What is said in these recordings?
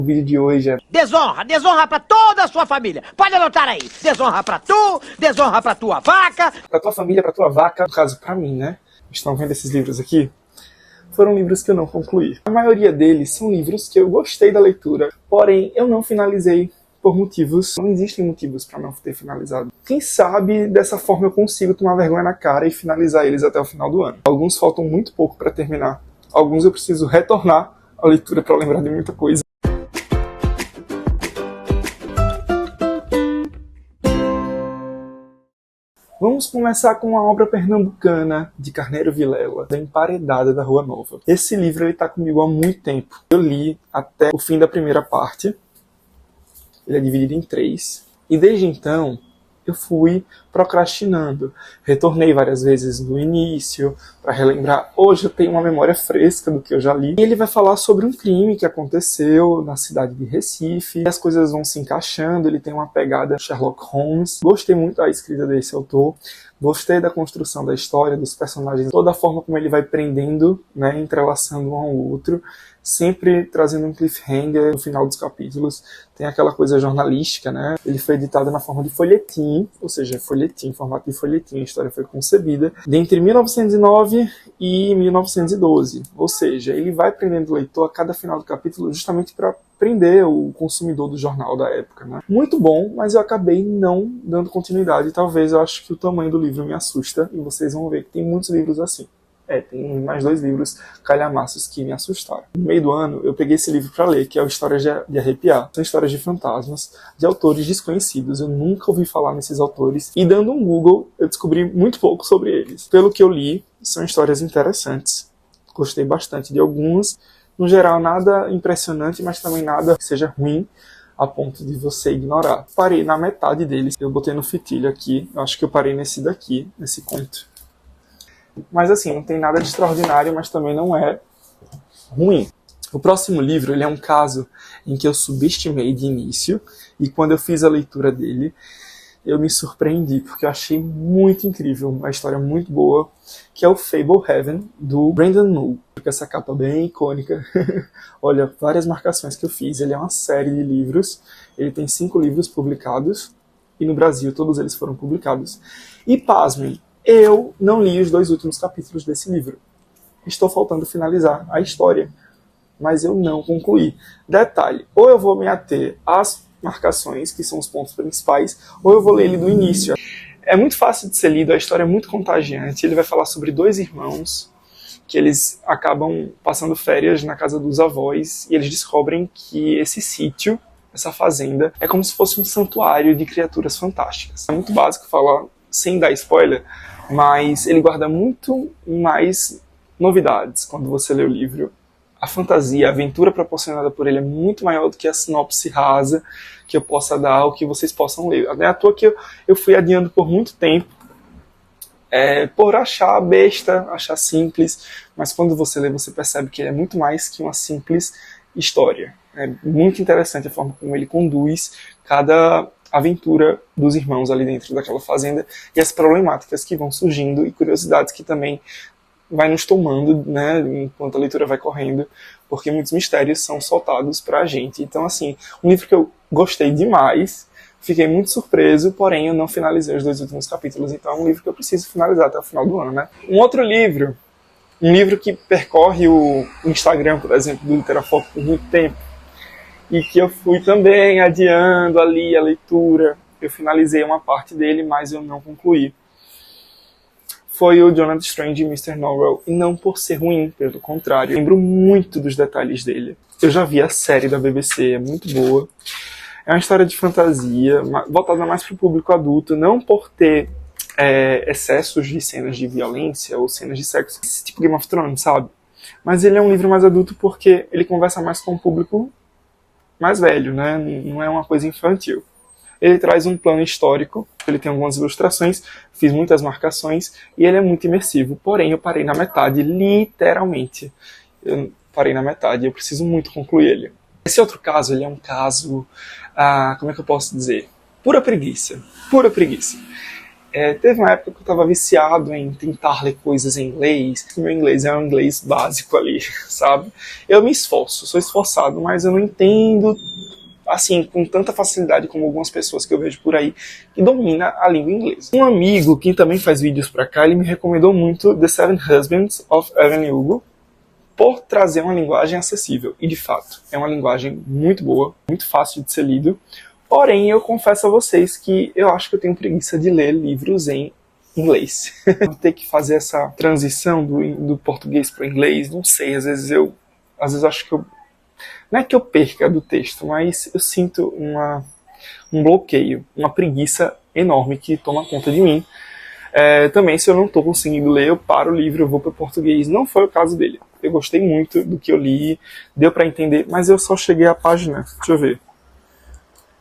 O vídeo de hoje é desonra, desonra pra toda a sua família. Pode anotar aí. Desonra pra tu, desonra pra tua vaca. pra tua família, pra tua vaca, no caso pra mim, né? Estão vendo esses livros aqui? Foram livros que eu não concluí. A maioria deles são livros que eu gostei da leitura, porém eu não finalizei por motivos. Não existem motivos para não ter finalizado. Quem sabe dessa forma eu consigo tomar vergonha na cara e finalizar eles até o final do ano. Alguns faltam muito pouco para terminar. Alguns eu preciso retornar à leitura para lembrar de muita coisa. Vamos começar com a obra pernambucana de Carneiro Vilela, da Emparedada da Rua Nova. Esse livro está comigo há muito tempo. Eu li até o fim da primeira parte. Ele é dividido em 3. E desde então, eu fui procrastinando. Retornei várias vezes no início, para relembrar. Hoje eu tenho uma memória fresca do que eu já li. E ele vai falar sobre um crime que aconteceu na cidade de Recife. E as coisas vão se encaixando, ele tem uma pegada Sherlock Holmes. Gostei muito da escrita desse autor. Gostei da construção da história, dos personagens, toda a forma como ele vai prendendo, né, entrelaçando um ao outro, sempre trazendo um cliffhanger no final dos capítulos. Tem aquela coisa jornalística, né? Ele foi editado na forma de folhetim, ou seja, folhetim, formato de folhetim. A história foi concebida entre 1909 e 1912. Ou seja, ele vai prendendo o leitor a cada final do capítulo justamente para prender o consumidor do jornal da época, né? Muito bom, mas eu acabei não dando continuidade. Talvez eu acho que o tamanho do livro me assusta, e vocês vão ver que tem muitos livros assim. Tem mais 2 livros calhamaços que me assustaram. No meio do ano, eu peguei esse livro para ler, que é o Histórias de Arrepiar. São histórias de fantasmas, de autores desconhecidos. Eu nunca ouvi falar nesses autores. E dando um Google, eu descobri muito pouco sobre eles. Pelo que eu li, são histórias interessantes. Gostei bastante de algumas. No geral, nada impressionante, mas também nada que seja ruim a ponto de você ignorar. Parei na metade deles. Eu botei no fitilho aqui. Eu acho que eu parei nesse daqui, nesse conto. Mas assim, não tem nada de extraordinário, mas também não é ruim. O próximo livro, ele é um caso em que eu subestimei de início, e quando eu fiz a leitura dele, eu me surpreendi, porque eu achei muito incrível, uma história muito boa, que é o Fable Heaven, do Brandon Mull. Com essa capa bem icônica. Olha, várias marcações que eu fiz. Ele é uma série de livros, ele tem 5 livros publicados, e no Brasil todos eles foram publicados. E pasmem, eu não li os 2 últimos capítulos desse livro. Estou faltando finalizar a história, mas eu não concluí. Detalhe, ou eu vou me ater às marcações, que são os pontos principais, ou eu vou ler ele do início. É muito fácil de ser lido, a história é muito contagiante. Ele vai falar sobre 2 irmãos, que eles acabam passando férias na casa dos avós, e eles descobrem que esse sítio, essa fazenda, é como se fosse um santuário de criaturas fantásticas. É muito básico falar, sem dar spoiler, mas ele guarda muito mais novidades quando você lê o livro. A fantasia, a aventura proporcionada por ele é muito maior do que a sinopse rasa que eu possa dar ou que vocês possam ler. Não é à toa que eu fui adiando por muito tempo, por achar besta, achar simples, mas quando você lê, você percebe que ele é muito mais que uma simples história. É muito interessante a forma como ele conduz cada aventura dos irmãos ali dentro daquela fazenda, e as problemáticas que vão surgindo e curiosidades que também vai nos tomando, né, enquanto a leitura vai correndo, porque muitos mistérios são soltados pra gente. Então, assim, um livro que eu gostei demais, fiquei muito surpreso, porém eu não finalizei os 2 últimos capítulos, então é um livro que eu preciso finalizar até o final do ano, né. Um outro livro, um livro que percorre o Instagram, por exemplo, do Literafoco por muito tempo, e que eu fui também adiando ali a leitura. Eu finalizei uma parte dele, mas eu não concluí. Foi o Jonathan Strange e Mr. Norrell, e não por ser ruim, pelo contrário. Eu lembro muito dos detalhes dele. Eu já vi a série da BBC, é muito boa. É uma história de fantasia, voltada mais para o público adulto, não por ter excessos de cenas de violência ou cenas de sexo, tipo Game of Thrones, sabe? Mas ele é um livro mais adulto porque ele conversa mais com o público mais velho, né? Não é uma coisa infantil. Ele traz um plano histórico, ele tem algumas ilustrações, fiz muitas marcações, e ele é muito imersivo. Porém, eu parei na metade, literalmente. Eu parei na metade, eu preciso muito concluir ele. Esse outro caso, ele é um caso, como é que eu posso dizer? Pura preguiça. Pura preguiça. Teve uma época que eu estava viciado em tentar ler coisas em inglês. O meu inglês é um inglês básico ali, sabe? Eu me esforço, sou esforçado, mas eu não entendo assim, com tanta facilidade como algumas pessoas que eu vejo por aí que domina a língua inglesa. Um amigo que também faz vídeos pra cá, ele me recomendou muito The Seven Husbands of Evelyn Hugo por trazer uma linguagem acessível. E de fato, é uma linguagem muito boa, muito fácil de ser lido. Porém, eu confesso a vocês que eu acho que eu tenho preguiça de ler livros em inglês. Vou ter que fazer essa transição do português para o inglês, não sei, às vezes eu acho que eu... Não é que eu perca do texto, mas eu sinto um bloqueio, uma preguiça enorme que toma conta de mim. Também, se eu não estou conseguindo ler, eu paro o livro, eu vou para o português. Não foi o caso dele. Eu gostei muito do que eu li, deu para entender, mas eu só cheguei à página... Deixa eu ver.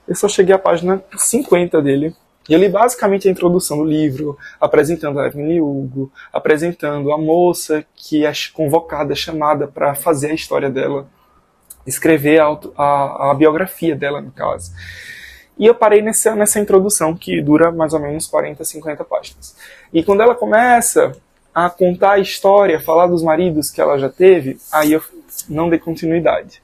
Eu só cheguei à página 50 dele. E eu li basicamente a introdução do livro, apresentando a Evelyn Hugo, apresentando a moça que é convocada, chamada para fazer a história dela, escrever a biografia dela, no caso. E eu parei nessa introdução, que dura mais ou menos 40, 50 páginas. E quando ela começa a contar a história, falar dos maridos que ela já teve, aí eu não dei continuidade.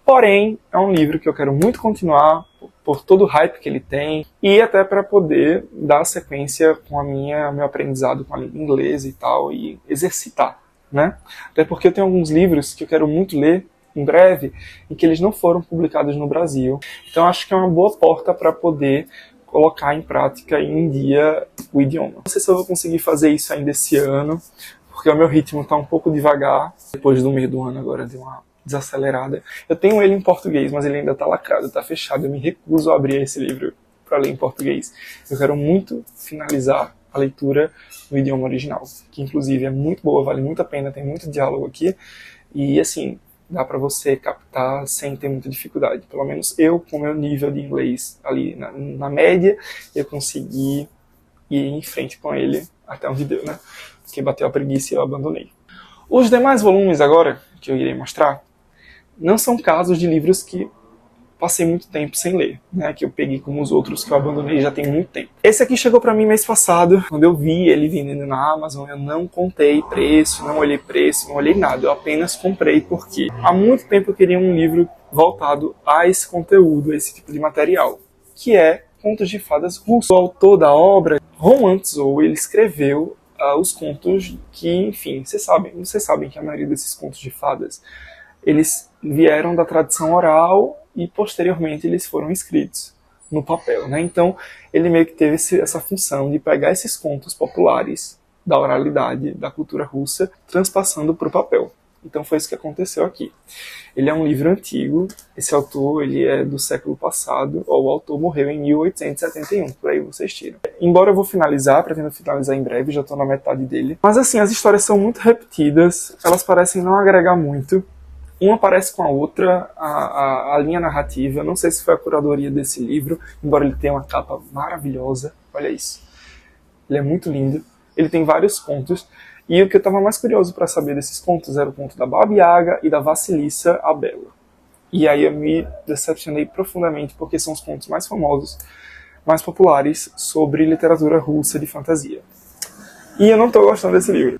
Porém, é um livro que eu quero muito continuar, por todo o hype que ele tem, e até para poder dar sequência com meu aprendizado com a língua inglesa e tal, e exercitar, né? Até porque eu tenho alguns livros que eu quero muito ler em breve, e que eles não foram publicados no Brasil. Então acho que é uma boa porta para poder colocar em prática e em dia o idioma. Não sei se eu vou conseguir fazer isso ainda esse ano, porque o meu ritmo está um pouco devagar. Depois do meio do ano agora deu uma desacelerada. Eu tenho ele em português, mas ele ainda está lacrado, está fechado. Eu me recuso a abrir esse livro para ler em português. Eu quero muito finalizar a leitura no idioma original, que inclusive é muito boa, vale muito a pena, tem muito diálogo aqui. E assim, dá para você captar sem ter muita dificuldade. Pelo menos eu, com o meu nível de inglês ali na média, eu consegui ir em frente com ele até onde deu, né? Porque bateu a preguiça e eu abandonei. Os demais volumes agora, que eu irei mostrar, não são casos de livros que passei muito tempo sem ler, né? Que eu peguei como os outros que eu abandonei já tem muito tempo. Esse aqui chegou para mim mês passado, quando eu vi ele vendendo na Amazon. Eu não contei preço, não olhei preço, não olhei nada. Eu apenas comprei porque há muito tempo eu queria um livro voltado a esse conteúdo, a esse tipo de material, que é Contos de Fadas Russos. O autor da obra, Roman Tso, ele escreveu os contos que, enfim, vocês sabem que a maioria desses contos de fadas, eles vieram da tradição oral e posteriormente eles foram escritos no papel, né? Então ele meio que teve essa função de pegar esses contos populares da oralidade, da cultura russa, transpassando para o papel. Então foi isso que aconteceu aqui. Ele é um livro antigo, esse autor ele é do século passado, o autor morreu em 1871, por aí vocês tiram. Embora eu pretendo finalizar em breve, já estou na metade dele. Mas assim, as histórias são muito repetidas, elas parecem não agregar muito. Uma parece com a outra, a linha narrativa. Não sei se foi a curadoria desse livro, embora ele tenha uma capa maravilhosa. Olha isso. Ele é muito lindo. Ele tem vários contos. E o que eu estava mais curioso para saber desses contos era o conto da Baba Yaga e da Vassilissa a Bela. E aí eu me decepcionei profundamente, porque são os contos mais famosos, mais populares sobre literatura russa de fantasia. E eu não estou gostando desse livro.